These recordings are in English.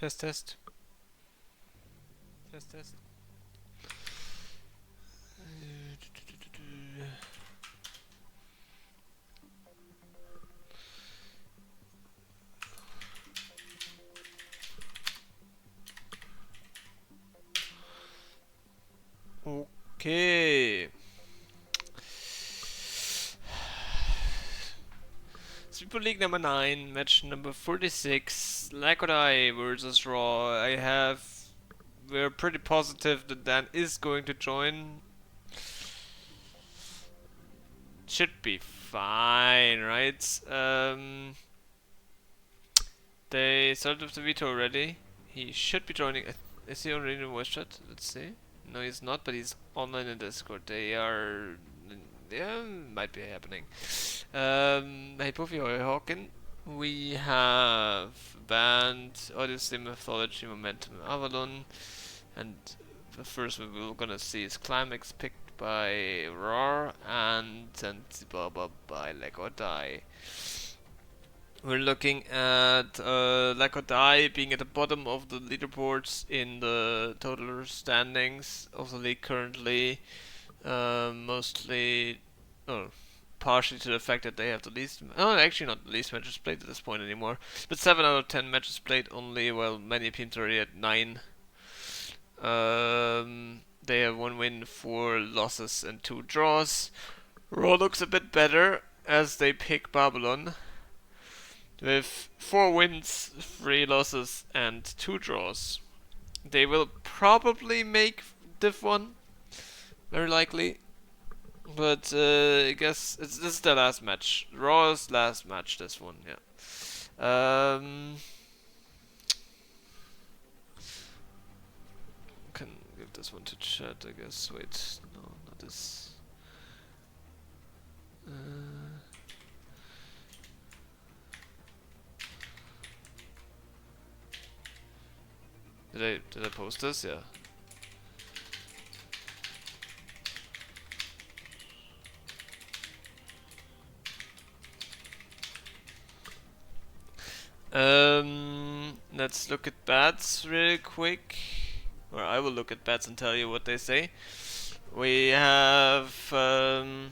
Test, test. Test, test. Okay. Super League number 9, match number 46, Lakodai versus Raw. We're pretty positive that Dan is going to join. Should be fine, right? They started with the veto already. He should be joining. Is he already in voice chat? Let's see. No, he's not, but he's online in Discord. They are. Yeah, might be happening. Hey, Puffy, hi, Hawken. We have banned Odyssey, Mythology, Momentum, Avalon, and the first one we're gonna see is Klymaxx picked by rawr and Xiblabá by Lakodai. We're looking at Lakodai being at the bottom of the leaderboards in the total standings of the league currently, mostly, oh, partially to the fact that they have the least, oh, actually not the least matches played at this point anymore, but 7 out of 10 matches played only, while many teams are already at 9. They have 1 win, 4 losses, and 2 draws. Raw looks a bit better as they pick Babylon with 4 wins, 3 losses, and 2 draws. They will probably make Div 1, very likely. But I guess this is the last match. Raw's last match, this one, yeah. Can give this one to chat, I guess. Wait, no, not this. Did I post this? Yeah. Let's look at bats really quick. Or I will look at bats and tell you what they say. We have 5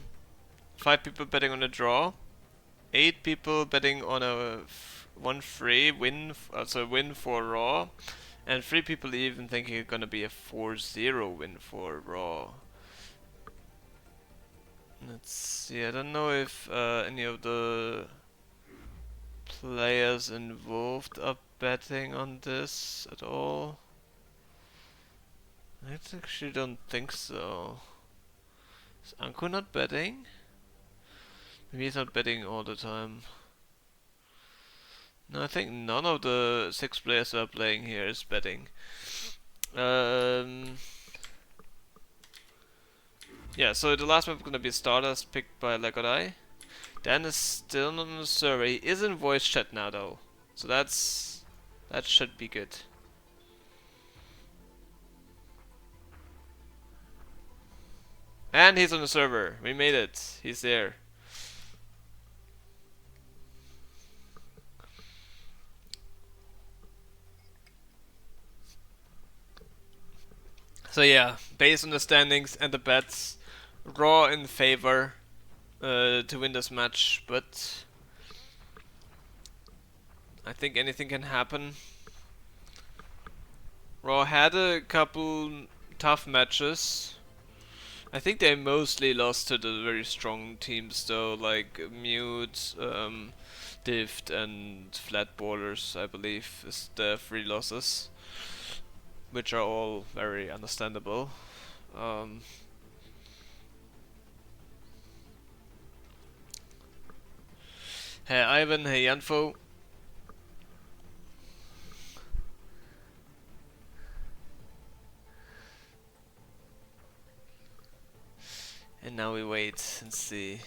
people betting on a draw, 8 people betting on a 1-3 win, also win for Raw, and 3 people even thinking it's gonna be a 4-0 win for Raw. Let's see, I don't know if any of the players involved are betting on this at all. I actually don't think so. Is Anko not betting? Maybe he's not betting all the time. No, I think none of the 6 players who are playing here is betting. Yeah, so the last map is gonna be Stardust picked by Lakodai. Dan is still not on the server. He is in voice chat now though. So that should be good. And he's on the server. We made it. He's there. So yeah, based on the standings and the bets, Raw in favor to win this match, but I think anything can happen. Raw had a couple tough matches. I think they mostly lost to the very strong teams though, like Mute, Dift and Flat Borders, I believe, is the 3 losses, which are all very understandable. Hey Ivan, hey Yanfo. And now we wait and see.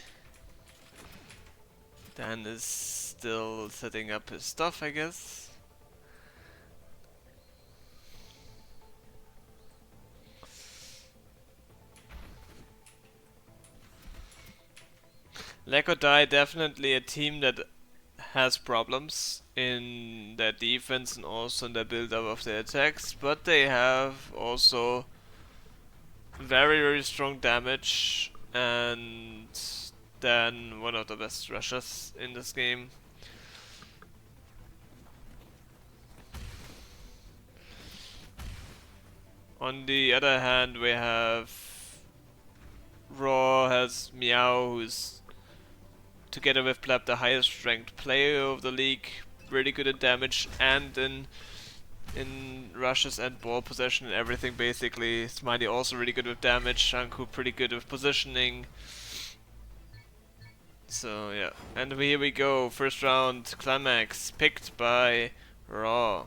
Dan is still setting up his stuff, I guess. Lakodai definitely a team that has problems in their defense and also in the build-up of their attacks, but they have also very strong damage and then one of the best rushers in this game. On the other hand, we have rawr has Meow, who's together with Blab the highest ranked player of the league, really good at damage and in rushes and ball possession and everything basically. Smiley also really good with damage, Anku pretty good with positioning. So yeah, and here we go, first round, Klymaxx, picked by rawr.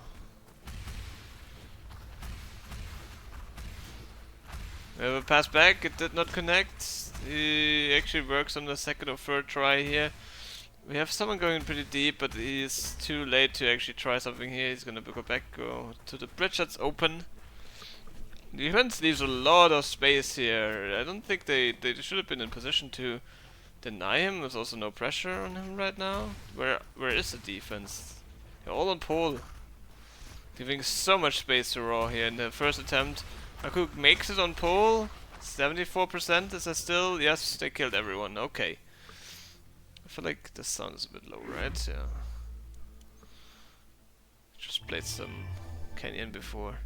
We have a pass back, it did not connect. He actually works on the second or third try here. We have someone going pretty deep, but he's too late to actually try something here. He's gonna go back, go to the bridge that's open. The defense leaves a lot of space here. I don't think they should have been in position to deny him. There's also no pressure on him right now. Where is the defense? They're all on pole. Giving so much space to rawr here in the first attempt. Aku makes it on pole. 74% is that still? Yes, they killed everyone. Okay. I feel like the sound is a bit low, right? Yeah. Just played some Canyon before.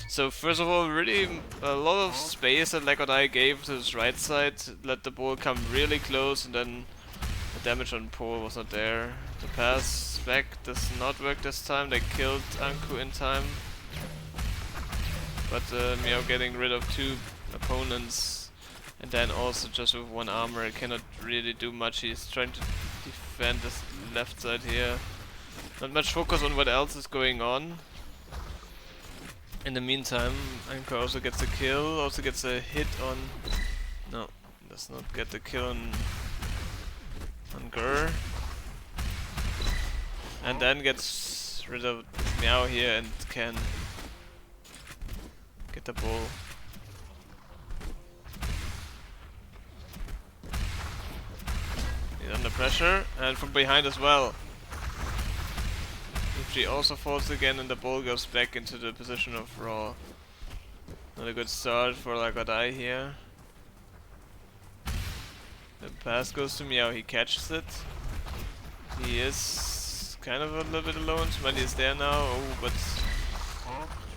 So first of all, really a lot of space that Xiblabá gave to his right side. Let the ball come really close, and then the damage on pole was not there. The pass back does not work this time. They killed Anku in time. But Meow getting rid of two opponents, and then also just with one armor cannot really do much. He's trying to defend this left side here. Not much focus on what else is going on. In the meantime, Anku also gets a kill, also gets a hit on... No, does not get the kill on Gur. And then gets rid of Meow here and can get the ball. He's under pressure, and from behind as well. She also falls again, and the ball goes back into the position of rawr. Not a good start for Xiblabá here. The pass goes to Meow, he catches it. He is kind of a little bit alone. Smiley is there now. Oh, but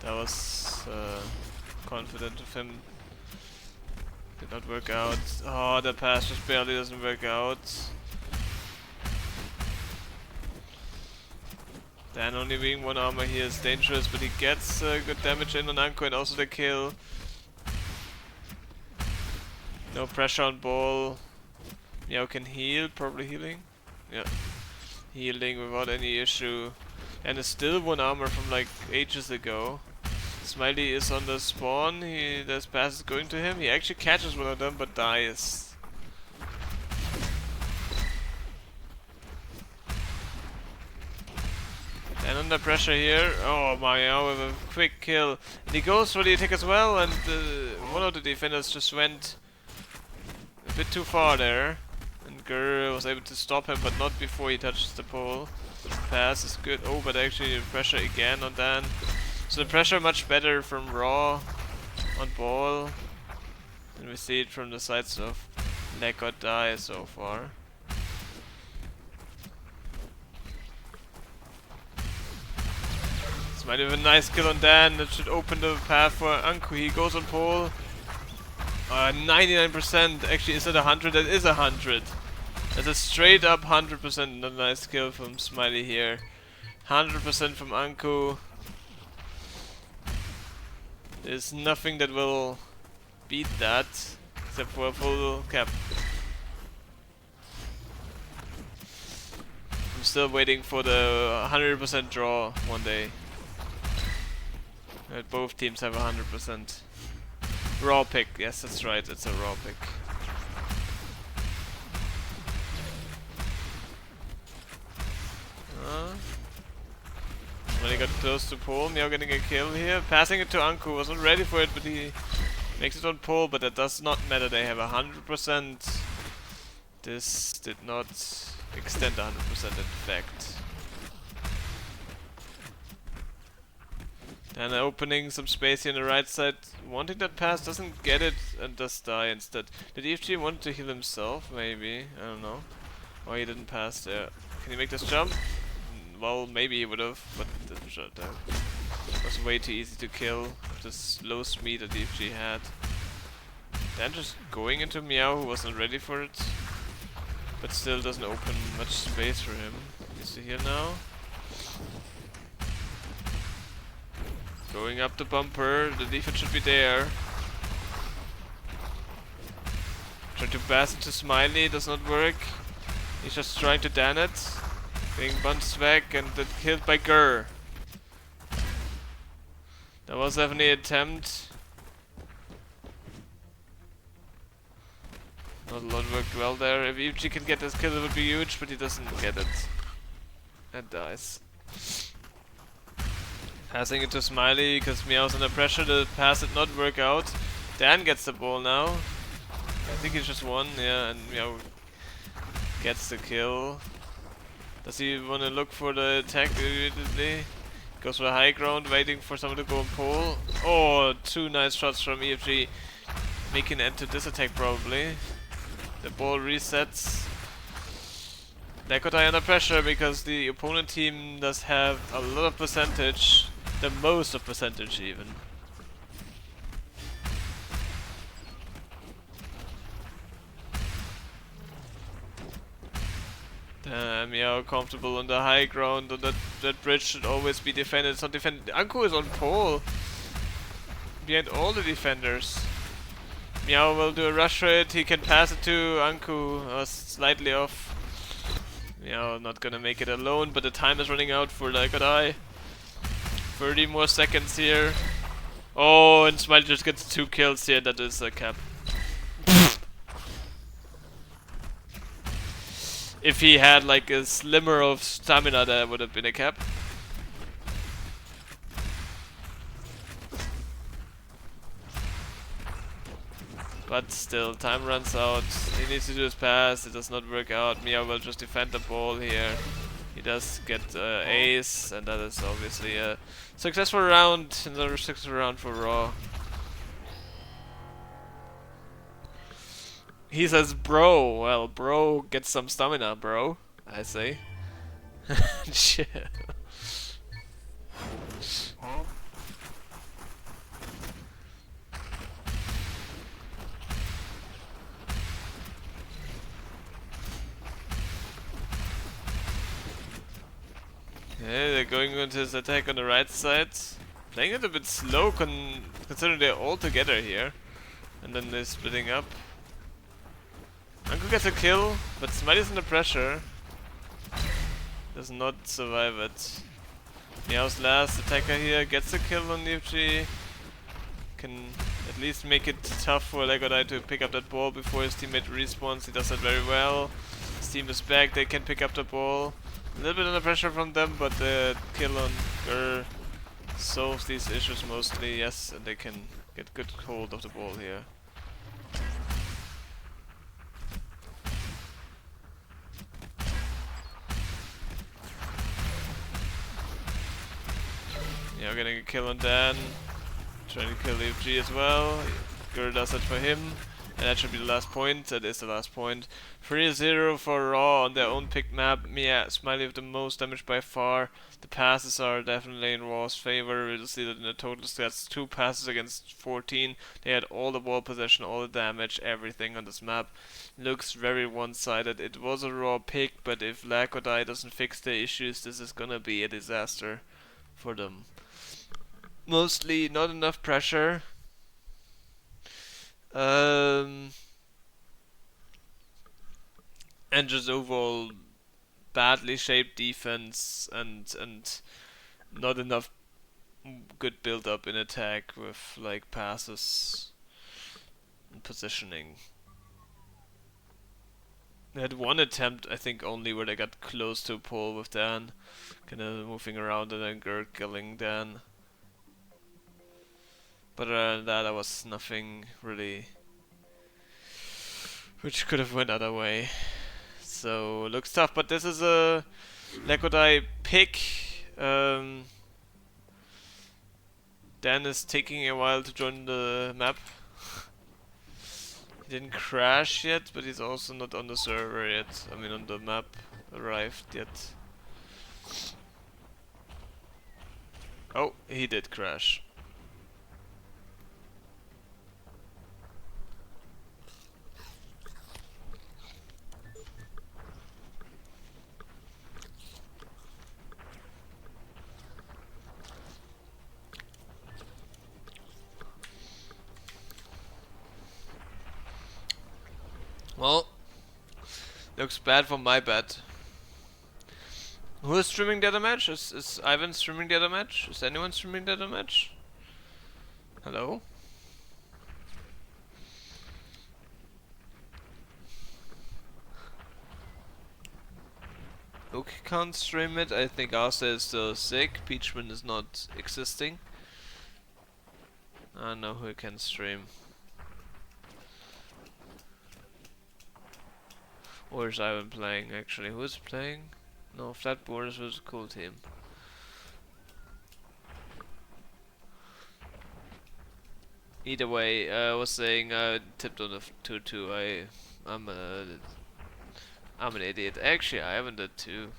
that was confident of him. Did not work out. Oh, the pass just barely doesn't work out. Dan only being one armor here is dangerous, but he gets good damage in on Anku and also the kill. No pressure on ball. Meow can heal, probably healing. Yeah, healing without any issue. And it's still one armor from like ages ago. Smiley is on the spawn, this pass is going to him. He actually catches one of them but dies. And under pressure here. Oh, Meow with a quick kill. And he goes for the attack as well, and one of the defenders just went a bit too far there. And Gur was able to stop him, but not before he touches the pole. Pass is good. Oh, but actually pressure again on Dan. So the pressure much better from rawr on ball. And we see it from the sides of Xiblabá so far. Might have a nice kill on Dan. That should open the path for Anku. He goes on pole. 99%. Actually, is it 100? That is 100. That's a straight up 100%. A nice kill from Smiley here. 100% from Anku. There's nothing that will beat that except for a full cap. I'm still waiting for the 100% draw one day. Both teams have 100%. Raw pick, yes, that's right, it's a raw pick. When he got close to pole, Meow getting a kill here. Passing it to Anku, wasn't ready for it, but he makes it on pole, but that does not matter, they have 100%. This did not extend 100% in fact. Then opening some space here on the right side, wanting that pass, doesn't get it and does die instead. Did EFG want to heal himself? Maybe, I don't know. Oh, he didn't pass there. Can he make this jump? Well, maybe he would have, but the shot was way too easy to kill with the slow speed that EFG had. Then just going into Meow, who wasn't ready for it, but still doesn't open much space for him. Is he here now? Going up the bumper, the defense should be there. Trying to pass it to Smiley, does not work. He's just trying to dan it. Being bunched back and then killed by Gurr. That was definitely an attempt. Not a lot worked well there. If EFG can get this kill it would be huge, but he doesn't get it. And dies. Passing it to Smiley because Meow's under pressure. The pass did not work out. Dan gets the ball now. I think he's just won, yeah, and Meow gets the kill. Does he want to look for the attack immediately? Goes for the high ground, waiting for someone to go and pull. Oh, two nice shots from EFG. Making an end to this attack probably. The ball resets. Lakodai under pressure because the opponent team does have a lot of percentage. The most of percentage even. Meow comfortable on the high ground, and that bridge should always be defended. It's not defended. Anku is on pole. Behind all the defenders. Meow will do a rush for it. He can pass it to Anku. Slightly off. Meow not gonna make it alone, but the time is running out for Lakodai. 30 more seconds here. Oh, and Smiley just gets 2 kills here. That is a cap. If he had like a slimmer of stamina, that would have been a cap. But still, time runs out. He needs to do his pass. It does not work out. Meow will just defend the ball here. He does get ace, and that is obviously a successful round. Another successful round for rawr. He says, bro. Well, bro, get some stamina, bro. I say. Shit. Yeah, they're going into his attack on the right side. Playing it a bit slow considering they're all together here. And then they're splitting up. Anku gets a kill, but Smiley's under pressure. Does not survive it. Meow's last attacker here gets a kill on EFG. Can at least make it tough for Lakodai to pick up that ball before his teammate respawns. He does that very well. His team is back, they can pick up the ball. A little bit under pressure from them, but the kill on Gurr solves these issues mostly, yes, and they can get good hold of the ball here. Yeah, we're getting a kill on Dan. Trying to kill EFG as well. Gurr does that for him. And that should be the last point. That is the last point. 3-0 for rawr on their own picked map. Yeah, Smiley with the most damage by far. The passes are definitely in rawr's favor. We'll see that in the total stats. 2 passes against 14. They had all the ball possession, all the damage, everything on this map. Looks very one-sided. It was a rawr pick, but if Lakodai doesn't fix the issues, this is gonna be a disaster for them. Mostly not enough pressure. And just overall badly shaped defense and not enough good build up in attack with like passes and positioning. They had one attempt, I think, only where they got close to a pull with Dan, kind of moving around and then Gurr killing Dan. But other than that, there was nothing really which could have went other way. So So looks tough, but this is a Lekodai pick. Dan is taking a while to join the map. He didn't crash yet, but he's also not on the server yet. I mean, on the map arrived yet. Oh, he did crash. Well, looks bad for my bet. Who is streaming the other match? Is Ivan streaming the other match? Is anyone streaming the other match? Hello? Oak can't stream it. I think Asa is still sick. Peachman is not existing. I know who can stream. Or is Ivan playing actually? Who is playing? No, Flat Borders was a cool team. Either way, I was saying I tipped on the 2-2. I'm an idiot. Actually, I haven't did 2.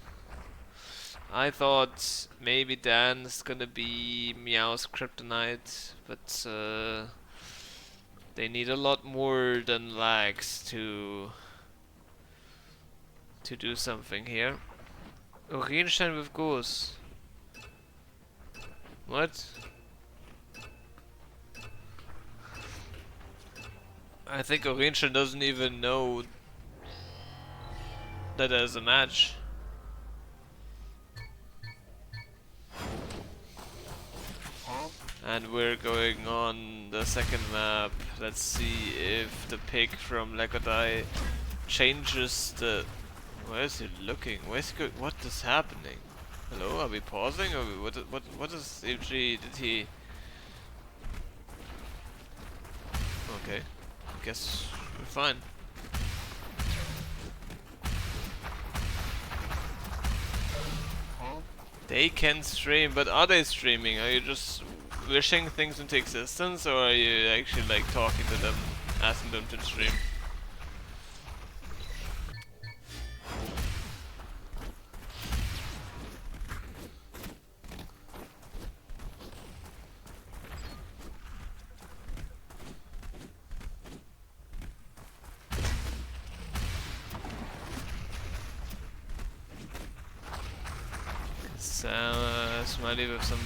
I thought maybe Dan's gonna be Meow's Kryptonite, but they need a lot more than lags to do something here. Urinstein with Goose. What? I think Urinstein doesn't even know that there's a match. And we're going on the second map. Let's see if the pick from Lekodai changes the... Where is he looking? Where's he what is happening? Hello, are we pausing? Or what is FG? Did he... Okay, I guess we're fine. They can stream, but are they streaming? Are you just wishing things into existence, or are you actually like talking to them, asking them to stream? Smiley with some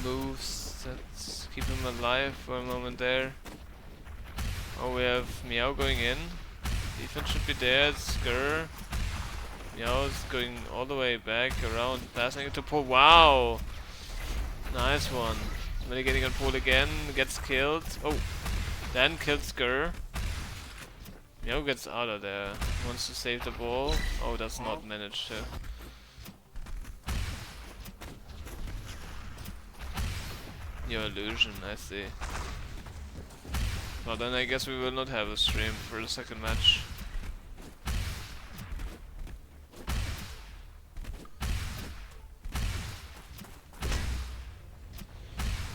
moves that keep him alive for a moment there. Oh, we have Meow going in. Defense should be there. Skur. Meow is going all the way back around, passing it to Pole. Wow! Nice one. Smiley getting on Pole again, gets killed. Oh, then killed Skur. Meow gets out of there. Wants to save the ball. Oh, does not manage to. Your illusion, I see. Well, then I guess we will not have a stream for the second match.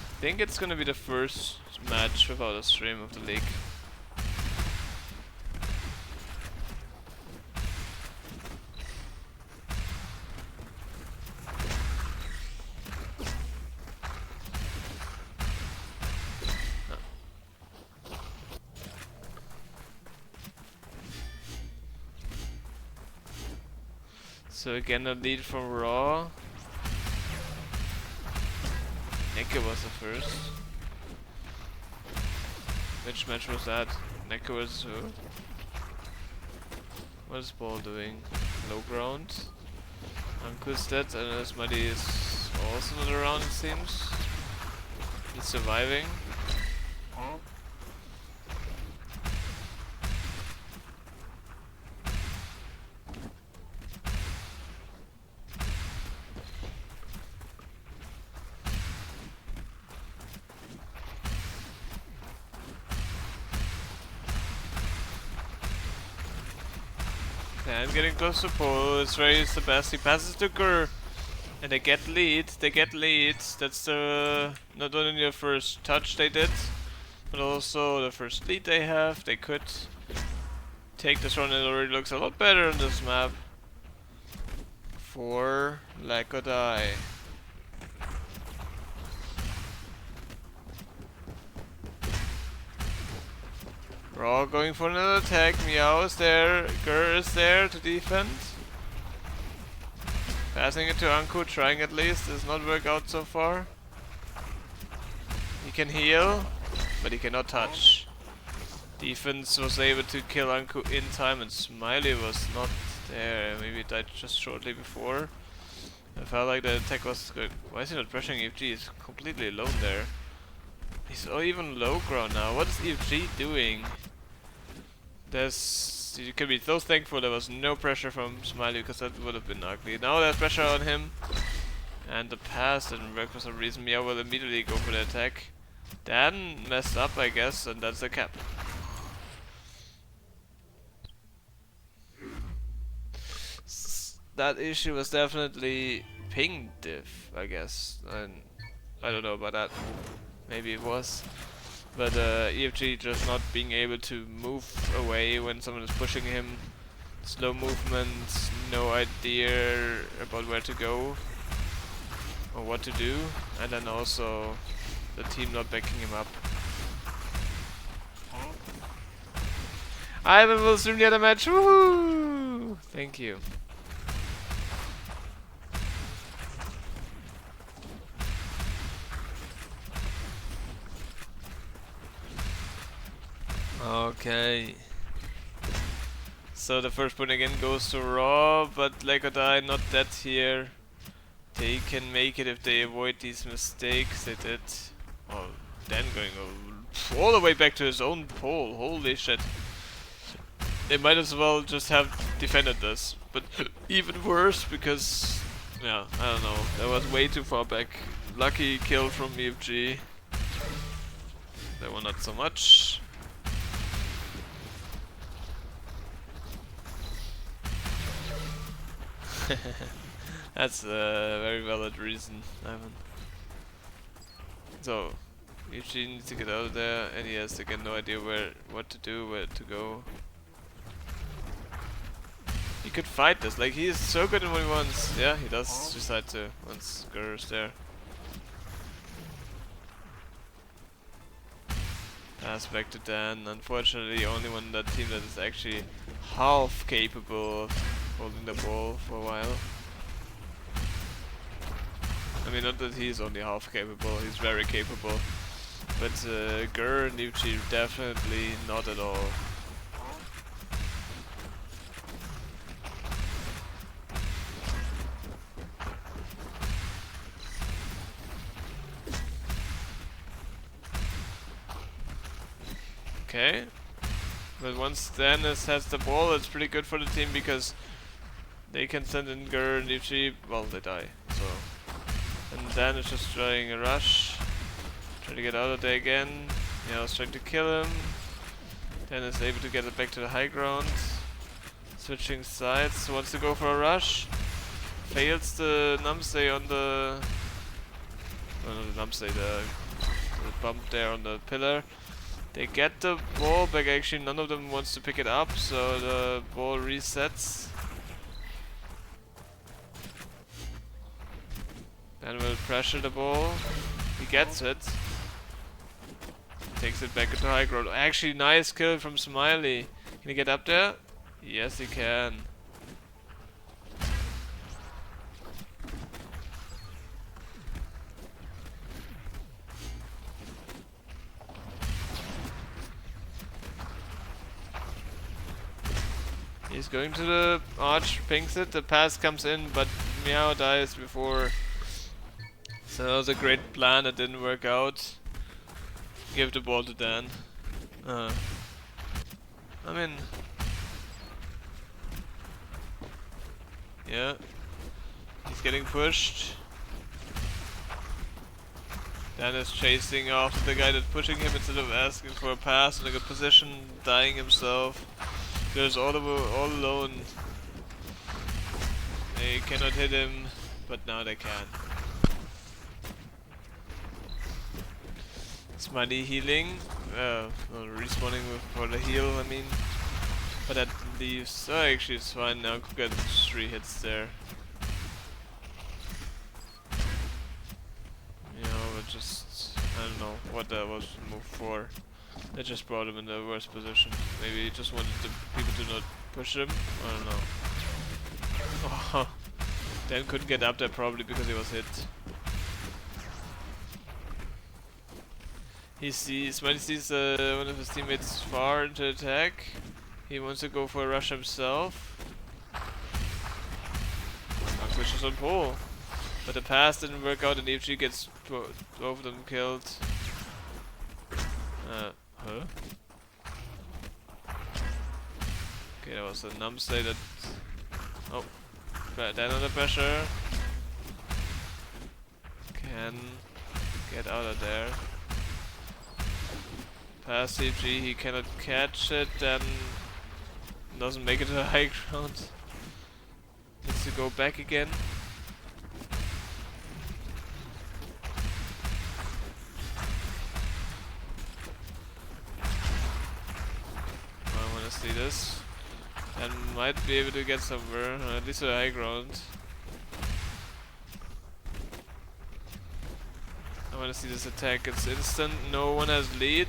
I think it's gonna be the first match without a stream of the league. So again a lead from rawr. Neko was the first. Which match was that? Neko was who? What is Ball doing? Low ground. Uncle is dead and Smuddy is also not around, it seems. He's surviving. Dan getting close to pole. It's the best. He passes to Gur. And they get lead. They get lead. That's the not only the first touch they did, but also the first lead they have. They could take this run. It already looks a lot better on this map. For Lack or Die. rawr going for another attack. Meow is there. Gur is there to defend. Passing it to Anku, trying at least. Does not work out so far. He can heal, but he cannot touch. Defense was able to kill Anku in time, and Smiley was not there. Maybe he died just shortly before. I felt like the attack was good. Why is he not pressuring EFG? He's completely alone there. He's even low ground now. What is EFG doing? You can be so thankful there was no pressure from Smiley, because that would have been ugly. Now there's pressure on him. And the pass didn't work for some reason. Meow will immediately go for the attack. Dan messed up, I guess, and that's the cap. That issue was definitely ping diff, I guess. And I don't know about that. Maybe it was. But EFG just not being able to move away when someone is pushing him. Slow movements, no idea about where to go or what to do. And then also the team not backing him up. I haven't will stream the other match. Woohoo! Thank you. Okay. So the first point again goes to rawr, but Lack or Die not dead here. They can make it if they avoid these mistakes they did. Oh, Dan going all the way back to his own pole. Holy shit. They might as well just have defended this. But even worse because, yeah, I don't know. That was way too far back. Lucky kill from EFG. That one not so much. That's a very valid reason, Ivan. So, EFG needs to get out of there, and he has again no idea what to do, where to go. He could fight this, like he is so good in what he wants. Yeah, he does decide to once Gur's there. Pass back to Dan. Unfortunately, only one on that team that is actually half capable of holding the ball for a while. I mean, not that he's only half capable, he's very capable. But Gur and EFG definitely not at all. Okay. But once Dennis has the ball, it's pretty good for the team because they can send in Gur and EFG, well, they die. So, and Dan is just trying a rush, trying to get out of there again. Yeah, I was trying to kill him. Dan is able to get it back to the high ground. Switching sides, wants to go for a rush. Fails the numpsay on the, no, not the numpsay, the bump there on the pillar. They get the ball back, actually none of them wants to pick it up, so the ball resets. Then we'll pressure the ball. He gets it. Takes it back into high ground. Actually, nice kill from Smiley. Can he get up there? Yes, he can. He's going to the arch, pings it, the pass comes in, but Meow dies before. So that was a great plan that didn't work out. Give the ball to Dan. I mean, yeah, he's getting pushed. Dan is chasing after the guy that's pushing him instead of asking for a pass in a good position, dying himself. There's all alone. They cannot hit him, but now they can. Smiley healing, well, respawning for the heal, I mean. But that leaves, oh actually it's fine now, could get 3 hits there. You know, but just, I don't know what that was move for. That just brought him in the worst position. Maybe he just wanted the people to not push him, I don't know. Oh, Dan couldn't get up there probably because he was hit. Smiley sees one of his teammates far into attack. He wants to go for a rush himself. Switches on pole. But the pass didn't work out and EFG gets both of them killed. Huh? Okay, that was a numpsay that... Oh. Dan under pressure. Can get out of there. Pass CG, he cannot catch it, then doesn't make it to the high ground. Needs to go back again. I wanna see this. And might be able to get somewhere, at least to the high ground. I wanna see this attack, it's instant, no one has lead.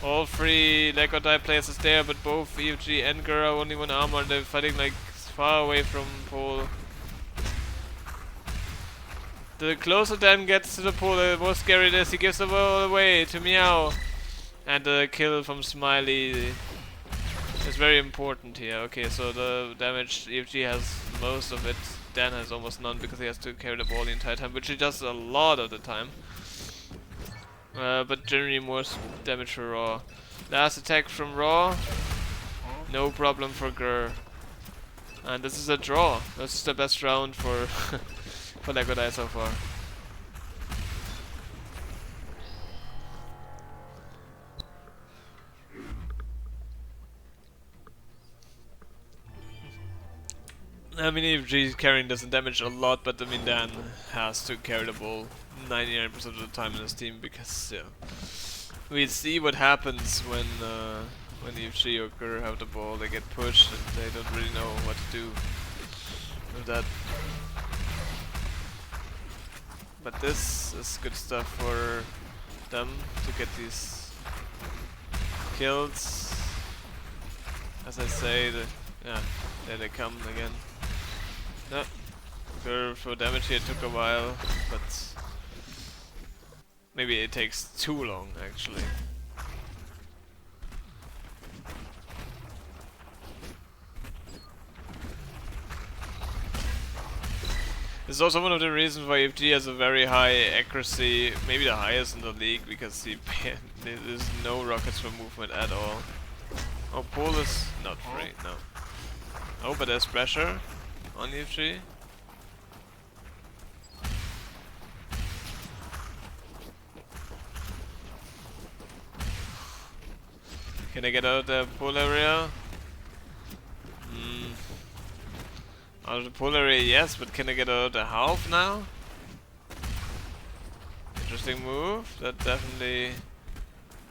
All 3 Leg or Die players is there, but both EFG and Gura only 1 armor and they're fighting like far away from pole. The closer Dan gets to the pole, the more scary it is. He gives the ball away to Meow. And the kill from Smiley is very important here. Okay, so the damage EFG has most of it. Dan has almost none because he has to carry the ball the entire time, which he does a lot of the time. But generally more damage for Raw. Last attack from Raw. No problem for Gur. And this is a draw. This is the best round for for Leg or Die so far. I mean, EFG is carrying doesn't damage a lot, but I mean Dan has to carry the ball 99% of the time in his team because we see what happens when EFG or Gur have the ball. They get pushed and they don't really know what to do with that. But this is good stuff for them to get these kills. As I say, there they come again. No, Gur for damage here took a while, but maybe it takes too long actually. This is also one of the reasons why FG has a very high accuracy, maybe the highest in the league, because there's no rockets for movement at all. Oh, pole is not free, no. Oh, but there's pressure on FG. Can I get out of the pole area? Out of the pole area, yes, but can I get out of the half now? Interesting move. That definitely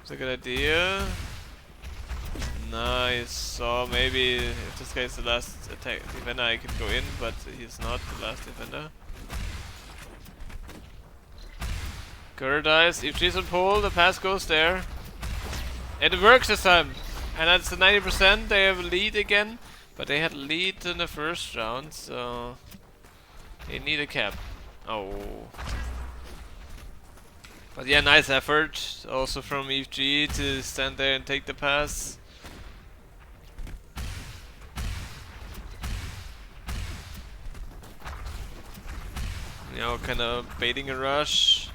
is a good idea. Nice. So maybe if this guy is the last attack defender, I can go in, but he's not the last defender. Gur dies. If she's on pole, the pass goes there. And it works this time. And that's the 90%. They have a lead again. But they had lead in the first round, so they need a cap. Oh. But yeah, nice effort also from EFG to stand there and take the pass. You know, kind of baiting a rush.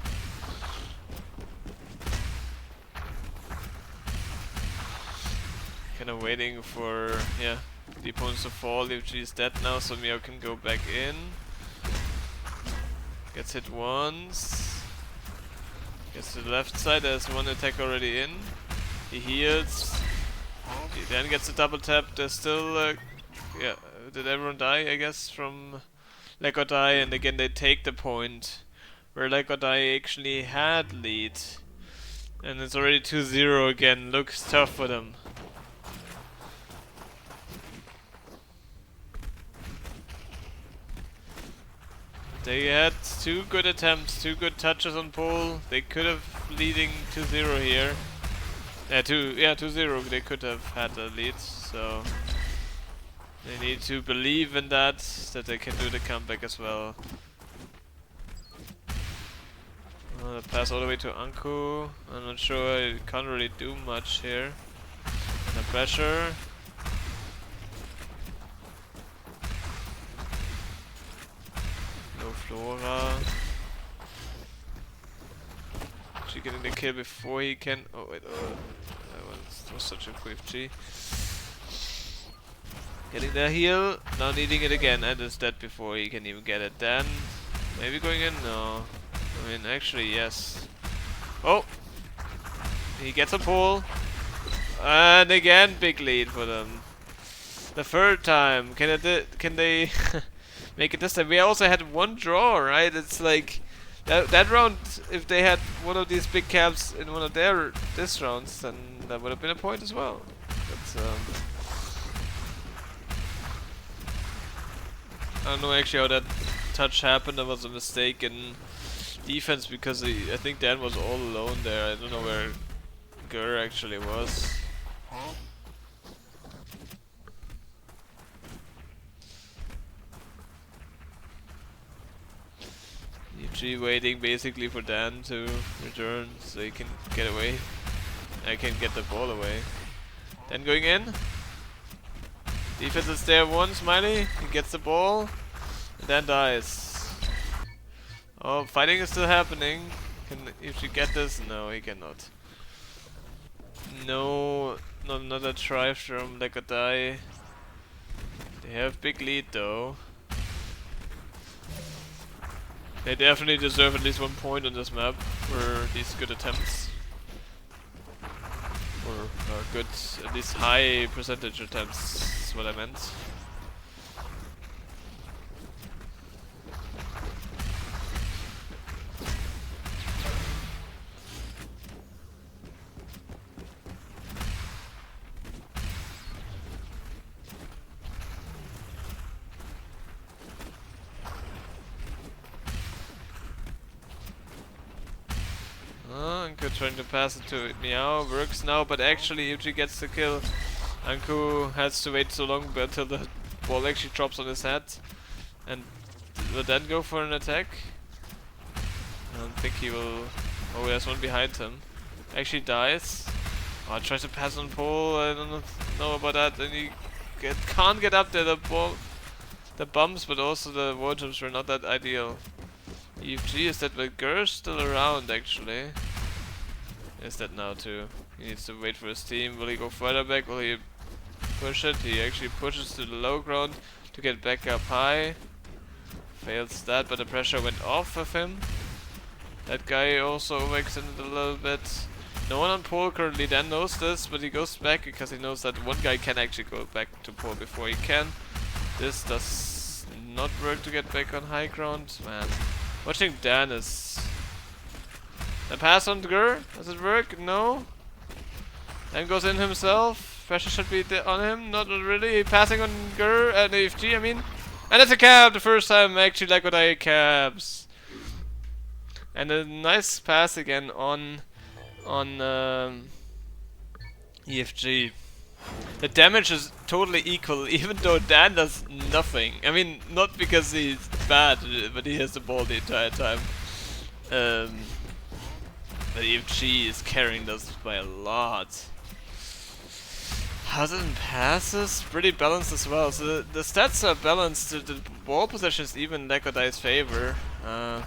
Kind of waiting for, yeah, the opponents to fall. EFG is dead now, so Meow can go back in. Gets hit once. Gets to the left side, there's one attack already in. He heals. He then gets a double tap. There's still, yeah, did everyone die, I guess, from Legodai, and again they take the point where Legodai actually had lead. And it's already 2-0 again. Looks tough for them. They had 2 good attempts, 2 good touches on pole. They could have leading 2-0 here. 2-0. They could have had a lead, so they need to believe in that they can do the comeback as well. The pass all the way to Anku. I'm not sure, I can't really do much here. The pressure. No Flora. Actually getting the kill before he can. Oh wait, that was such a quick G. Getting the heal, now needing it again, and it's dead before he can even get it. Then maybe going in? No. I mean, actually, yes. Oh! He gets a pull. And again, big lead for them. The third time. Can they make it this time? We also had 1 draw, right? It's like that round. If they had one of these big caps in one of their rounds, then that would have been a point as well. But I don't know actually how that touch happened. That was a mistake in defense because I think Dan was all alone there. I don't know where Gur actually was. UG waiting basically for Dan to return so he can get away. I can get the ball away. Dan going in. Defense is there one, Smiley. He gets the ball and then dies. Oh, fighting is still happening. Can UG get this? No, he cannot. No, not another try from Legodai. They have big lead though. They definitely deserve at least 1 point on this map for these good attempts. Or good, at least high percentage attempts is what I meant. Anku trying to pass it to Meow, works now, but actually UG gets the kill. Anku has to wait so long until the ball actually drops on his head. And will then go for an attack? I don't think he will. Oh, there's one behind him. Actually dies. Oh, tries to pass on pole, I don't know about that. And he can't get up there, the bumps, but also the wall jumps were not that ideal. EFG is that, but Gur's still around actually. Is that now too? He needs to wait for his team. Will he go further back? Will he push it? He actually pushes to the low ground to get back up high. Fails that, but the pressure went off of him. That guy also overextended a little bit. No one on pole currently then knows this, but he goes back because he knows that one guy can actually go back to pole before he can. This does not work to get back on high ground. Man, watching Dan is... The pass on Gur, does it work? No. Dan goes in himself. Pressure should be on him. Not really. Passing on Gur and AFG, I mean. And it's a cab. The first time actually like what I cabs. And a nice pass again on EFG. The damage is totally equal, even though Dan does nothing. I mean, not because he's bad, but he has the ball the entire time. But EFG is carrying this by a lot. How's it in passes? Pretty balanced as well. So the stats are balanced. The ball possession is even Legodai's favor. I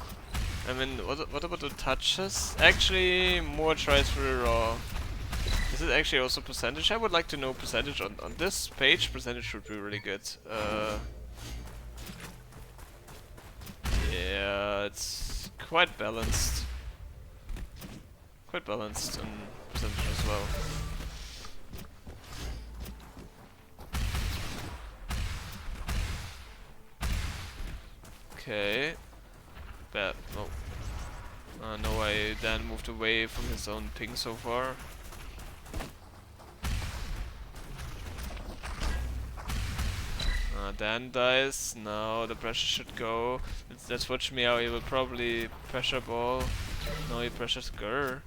mean, what about the touches? Actually, more tries for a raw. Is it actually also percentage? I would like to know percentage on this page. Percentage would be really good. Yeah, it's quite balanced. Quite balanced on percentage as well. Okay. Bad. No. No, I then moved away from his own ping so far. Dan dies. Now the pressure should go. Let's watch Meow. He will probably pressure ball. No, he pressures Grr.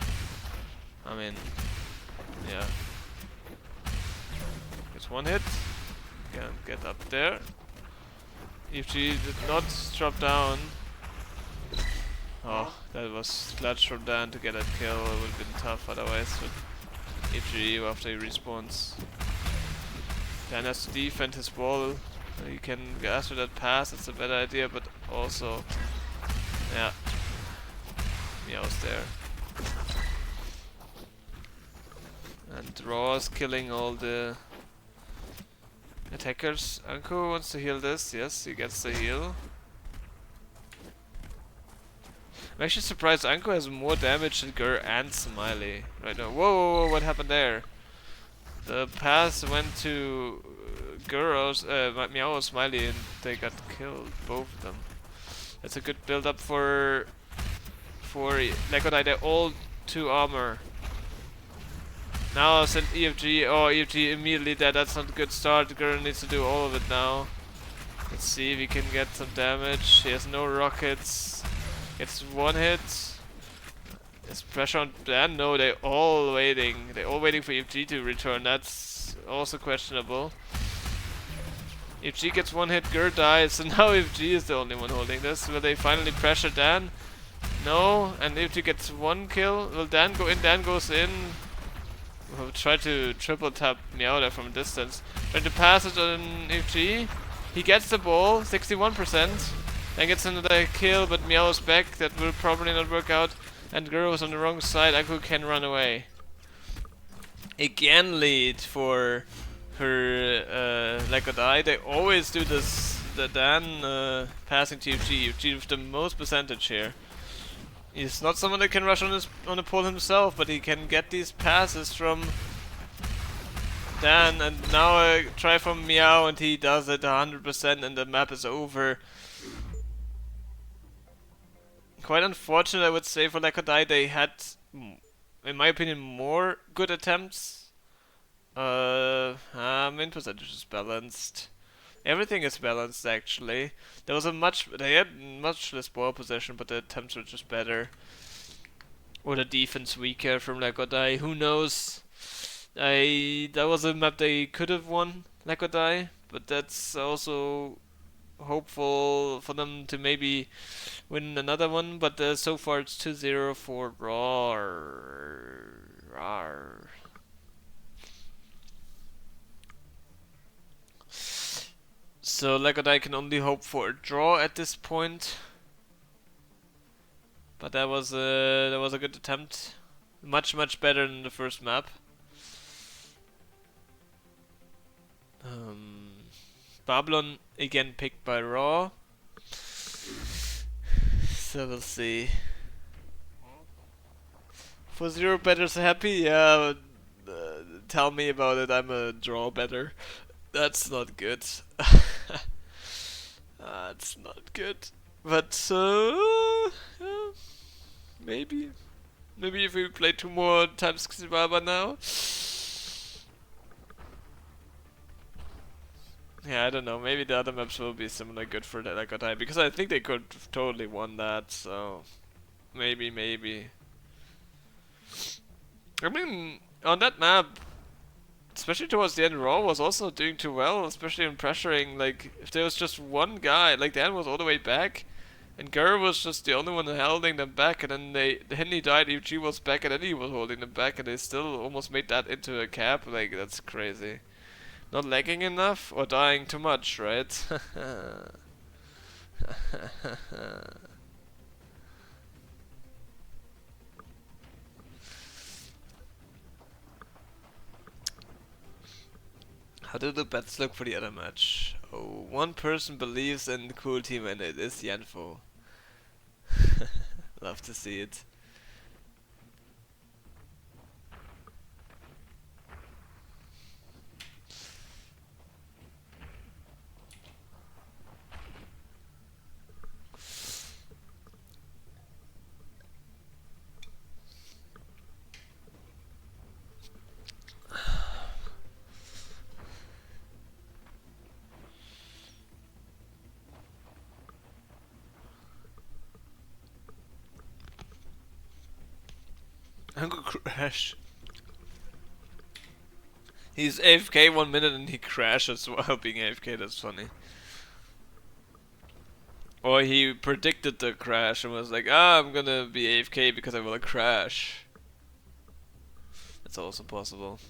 I mean, yeah. Gets one hit. Can't get up there. If she did not drop down. Oh, that was clutch from Dan to get that kill. It would have been tough otherwise with EG after he respawns. Dan has to defend his wall. He can gas with that pass, it's a better idea, but also, yeah, Meow's there. And rawr's killing all the attackers. Anko wants to heal this, yes, he gets the heal. I'm actually surprised Anko has more damage than Grr and Smiley right now. Whoa, what happened there? The pass went to Meow or Smiley and they got killed, both of them. That's a good build up for Lekodai. They're all 2 armor. Now send EFG. Oh, EFG immediately dead. That's not a good start. Grr needs to do all of it now. Let's see if he can get some damage. He has no rockets. Gets 1 hit. There's pressure on Dan. No, they're all waiting. They're all waiting for EFG to return. That's also questionable. EFG gets 1 hit, Grr dies, so now EFG is the only one holding this. Will they finally pressure Dan? No, and EFG gets 1 kill. Will Dan go in? Dan goes in. We'll try to triple tap Meow there from a distance. Trying to pass it on EFG. He gets the ball, 61%. Then gets another kill, but Meow is back. That will probably not work out. And Grr was on the wrong side. Aku can run away. Again lead for her Lekodai. They always do this, the Dan passing to EFG. EFG with the most percentage here. He's not someone that can rush on the pole himself, but he can get these passes from Dan, and now a try from Meow and he does it 100% and the map is over. Quite unfortunate, I would say, for Lekodai. They had, in my opinion, more good attempts. Win percentage is balanced. Everything is balanced actually. They had much less ball possession, but the attempts were just better. Or the defense weaker from Lekodai. Who knows? That was a map they could have won, Lekodai, but that's also hopeful for them to maybe win another one. But so far it's 2-0 for rawr. So Lekodai can only hope for a draw at this point. But that was a good attempt. Much better than the first map. Babylon again picked by rawr. So we'll see. 4-0 better's happy? Yeah, tell me about it. I'm a draw better. That's not good. That's not good. But yeah, maybe if we play 2 more times Xiblabá now. Yeah, I don't know. Maybe the other maps will be similar good for the Lekodai, because I think they could have totally won that. So maybe. I mean, on that map, especially towards the end, rawr was also doing too well, especially in pressuring. Like, if there was just one guy, like Dan was all the way back, and Grr was just the only one holding them back, and then he died, EG was back, and then he was holding them back, and they still almost made that into a cap. Like, that's crazy. Not lagging enough, or dying too much, right? How do the bets look for the other match? Oh, one person believes in the cool team and it is Yanfo. Love to see it. Anku crash. He's AFK 1 minute and he crashes while being AFK, that's funny. Or he predicted the crash and was like, ah, I'm gonna be AFK because I will crash. That's also possible.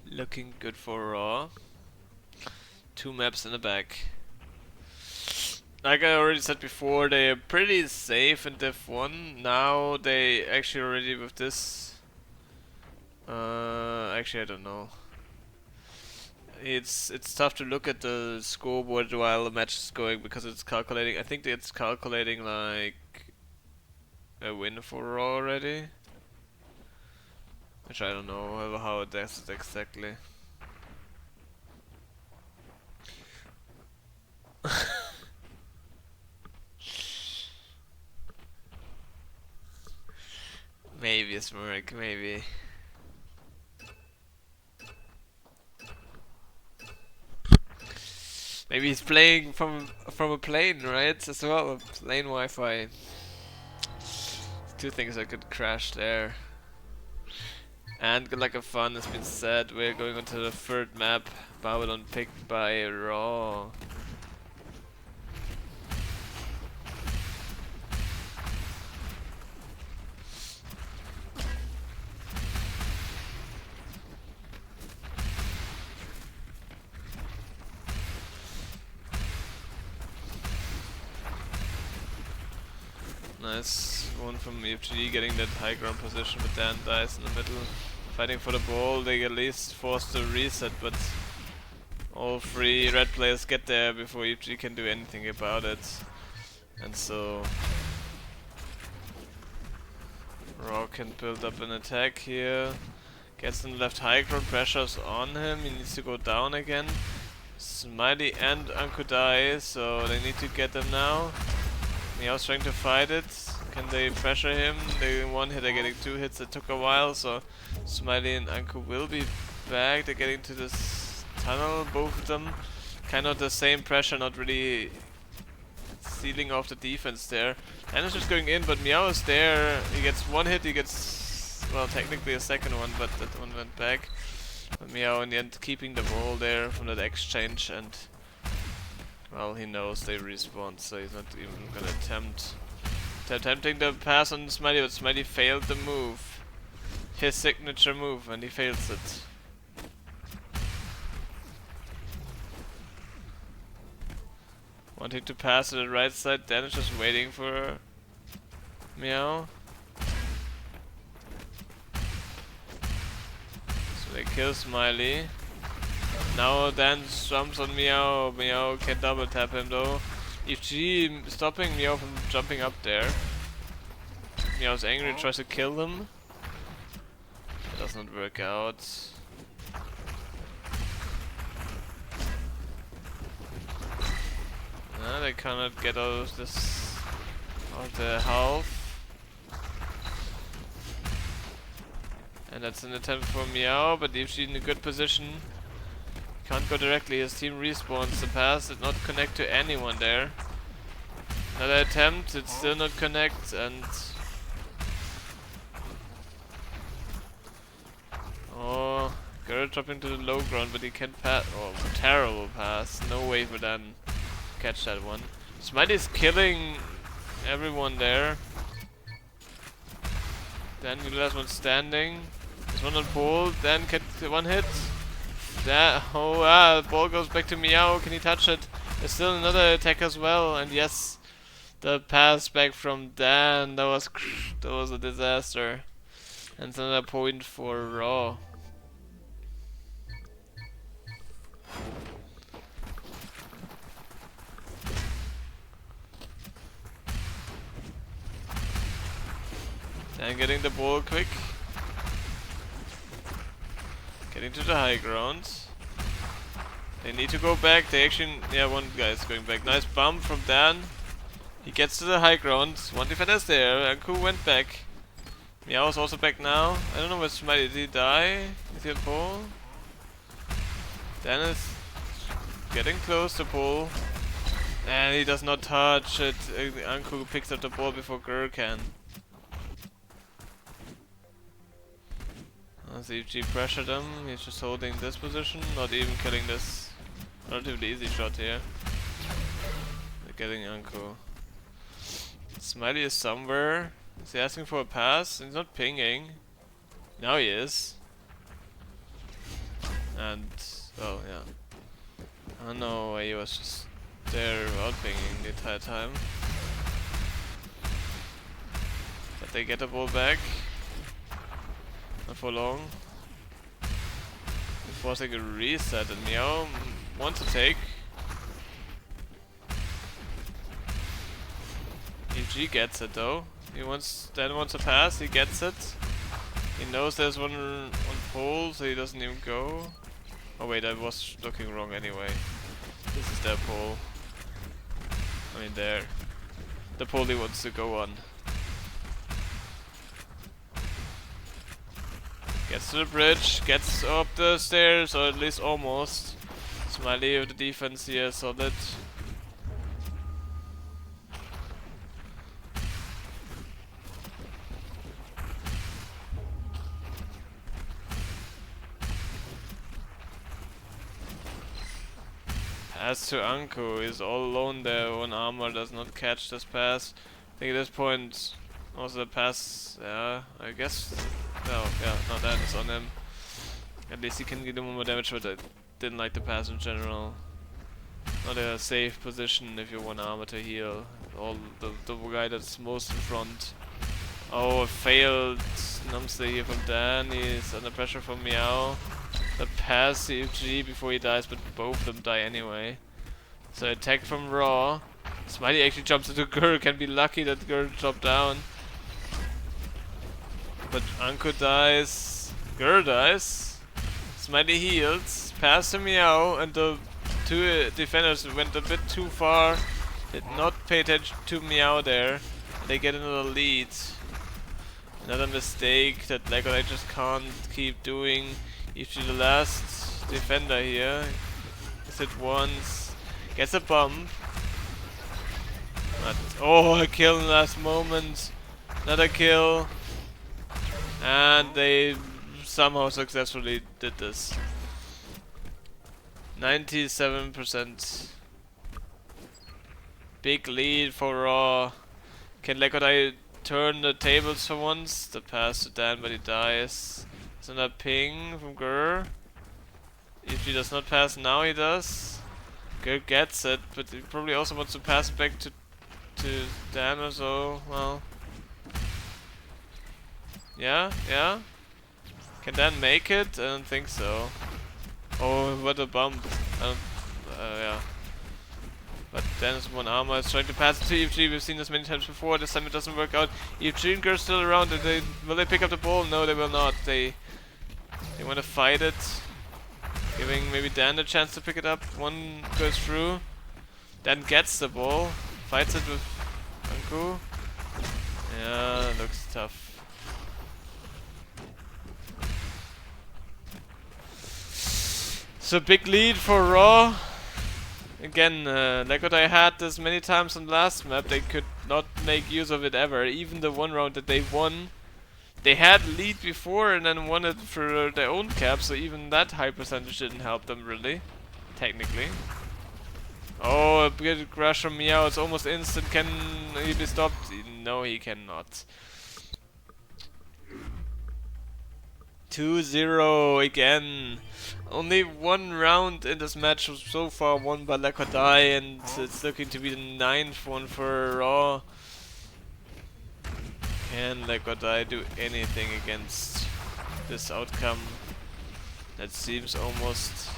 Looking good for Raw. 2 maps in the back. Like I already said before, they are pretty safe in Div 1. Now they actually already with this... actually I don't know. It's tough to look at the scoreboard while the match is going because it's calculating. I think it's calculating like a win for Raw already. Which I don't know how it does it exactly. Maybe a smirk, maybe. Maybe he's playing from a plane, right? As well, plane Wi-Fi. 2 things that could crash there. And good luck and fun has been said. We're going on to the 3rd map. Babylon picked by Raw. Nice one from EFG getting that high ground position, but Dan dies in the middle. Fighting for the ball, they at least force the reset, but all 3 red players get there before EFG can do anything about it. And so Raw can build up an attack here. Gets in the left high ground, pressures on him, he needs to go down again. Smiley and Anku die, so they need to get them now. Meow's trying to fight it. Can they pressure him? They 1 hit, they're getting 2 hits. It took a while, so Smiley and Anku will be back. They're getting to this tunnel, both of them. Kind of the same pressure, not really sealing off the defense there. And it's just going in, but Meow is there. He gets 1 hit, he gets, well, technically a 2nd one, but that one went back. But Meow in the end keeping the ball there from that exchange, and well, he knows they respawn, so he's not even gonna attempt. Attempting the pass on Smiley, but Smiley failed the move. His signature move, and he fails it. Wanting to pass to the right side, Dan is just waiting for Meow. So they kill Smiley. Now Dan jumps on Meow. Meow can double tap him though. EFG stopping Meow from jumping up there. Meow's angry, tries to kill him. It does not work out. They cannot get out of this, out of the half. And that's an attempt for Meow, but EFG in a good position. Can't go directly, his team respawns. The pass did not connect to anyone there. Another attempt, it still not connect, and oh, Girl dropping to the low ground, but he can't pass. Oh, terrible pass. No way for Dan to catch that one. Smiley's killing everyone there. Dan the last one standing. There's one on pole. Dan gets 1 hit. The ball goes back to Meow. Can he touch it? There's still another attack as well, and yes, the pass back from Dan. That was a disaster. And it's another point for Raw. Dan getting the ball quick. Getting to the high ground. They need to go back. They actually, yeah, one guy is going back. Nice bump from Dan. He gets to the high ground. One defender's there. Anku went back. Meow is also back now. I don't know where Smiley, did he die? Is he on pole? Dan is getting close to pull. And he does not touch it. Anku picks up the ball before Gur can. As EG pressured him, he's just holding this position, not even killing this relatively easy shot here. They're getting Anku. Smiley is somewhere. Is he asking for a pass? He's not pinging. Now he is. And, oh yeah. Oh no, he was just there without pinging the entire time. But they get the ball back. Not for long. Forcing a reset, and Meow wants to take. EG gets it though. He wants a pass, he gets it. He knows there's one on pole, so he doesn't even go. Oh wait, I was looking wrong anyway. This is their pole. I mean there. The pole he wants to go on. Gets to the bridge, gets up the stairs, or at least almost. Smiley with the defense here, solid. Pass to Anku, he's all alone there. One armor does not catch this pass. I think at this point, also the pass, yeah, I guess. No, yeah, no, that is on him. At least he can get more damage, but I didn't like the pass in general. Not a safe position if you want armor to heal. All the guy that's most in front. Oh, a failed numpster here from Dan. He's under pressure from Meow. The pass CFG before he dies, but both of them die anyway. So attack from Raw. Smiley actually jumps into Gur. Can be lucky that Gur dropped down. But Anku dies. Gur dies. Smiley heals. Pass to Meow, and the two defenders went a bit too far. Did not pay attention to Meow there. They get another lead. Another mistake that Lego I just can't keep doing. Usually the last defender here is hit once, gets a bump. But, oh, a kill in the last moment. Another kill. And they somehow successfully did this. 97%. Big lead for Raw. Can Lekodai turn the tables for once? The pass to Dan, but he dies. There's another ping from Gur. If he does not pass now, he does. Gur gets it, but he probably also wants to pass it back to Dan or so. Well, yeah. Can Dan make it? I don't think so. Oh, what a bump! Yeah. But Dan is one armor. Is trying to pass it to EFG. We've seen this many times before. This time it doesn't work out. EFG and Gur still around. Will they pick up the ball? No, they will not. They want to fight it, giving maybe Dan a chance to pick it up. One goes through. Dan gets the ball, fights it with Anku. Yeah, looks tough. So big lead for Raw. Again, like what I had this many times on the last map, they could not make use of it ever. Even the one round that they won, they had lead before and then won it for their own cap, so even that high percentage didn't help them really, technically. Oh, a big rush from Meow, it's almost instant. Can he be stopped? No, he cannot. 2-0 again. Only one round in this match was so far won by Lekodai, and it's looking to be the 9th one for Raw. Can Lekodai do anything against this outcome? That seems almost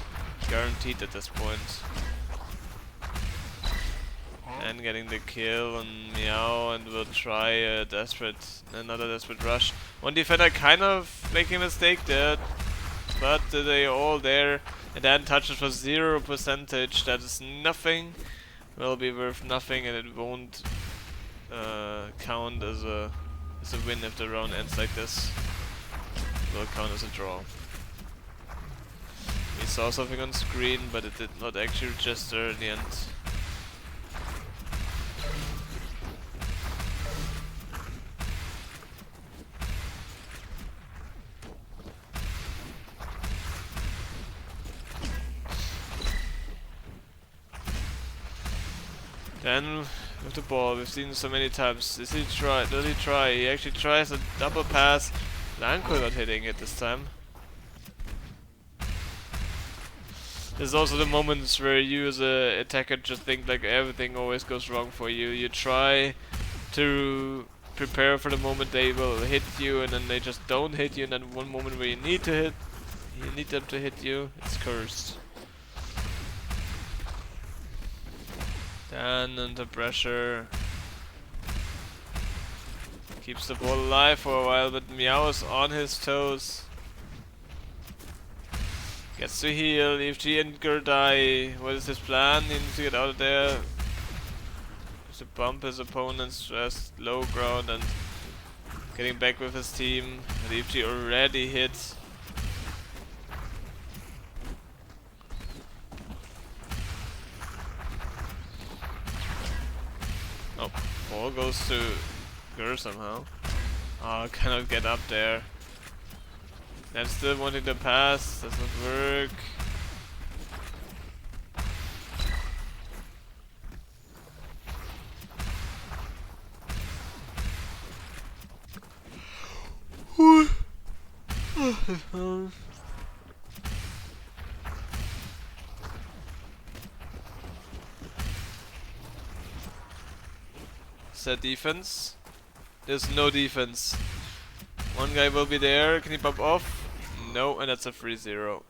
guaranteed at this point. And getting the kill on Meow, and will try another desperate rush. One defender kind of making a mistake there, but they all there, and then touches for 0%. That is nothing. Will be worth nothing, and it won't count as a win if the round ends like this. It will count as a draw. We saw something on screen, but it did not actually register in the end. Then with the ball, we've seen so many times. Does he try? He actually tries a double pass. Blanco not hitting it this time. There's also the moments where you as a attacker just think like everything always goes wrong for you. You try to prepare for the moment they will hit you, and then they just don't hit you, and then one moment where you need them to hit you, it's cursed. Dan under pressure. Keeps the ball alive for a while, but Meow is on his toes. Gets to heal. EFG and Gurdai. What is his plan? He needs to get out of there. To bump his opponent's just low ground and getting back with his team. But EFG already hit. Oh, ball goes to Gur somehow. Oh, cannot get up there. I'm still wanting to pass, does not work. Set defense. There's no defense. One guy will be there. Can he bump off? No, and that's a 3-0.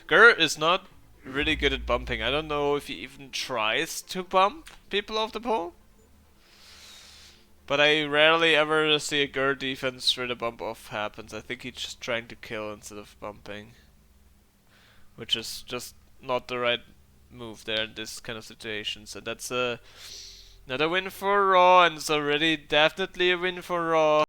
Gur is not really good at bumping. I don't know if he even tries to bump people off the pole. But I rarely ever see a Gur defense where the bump off happens. I think he's just trying to kill instead of bumping. Which is just not the right move there in this kind of situation. So that's another win for Raw, and it's already definitely a win for Raw.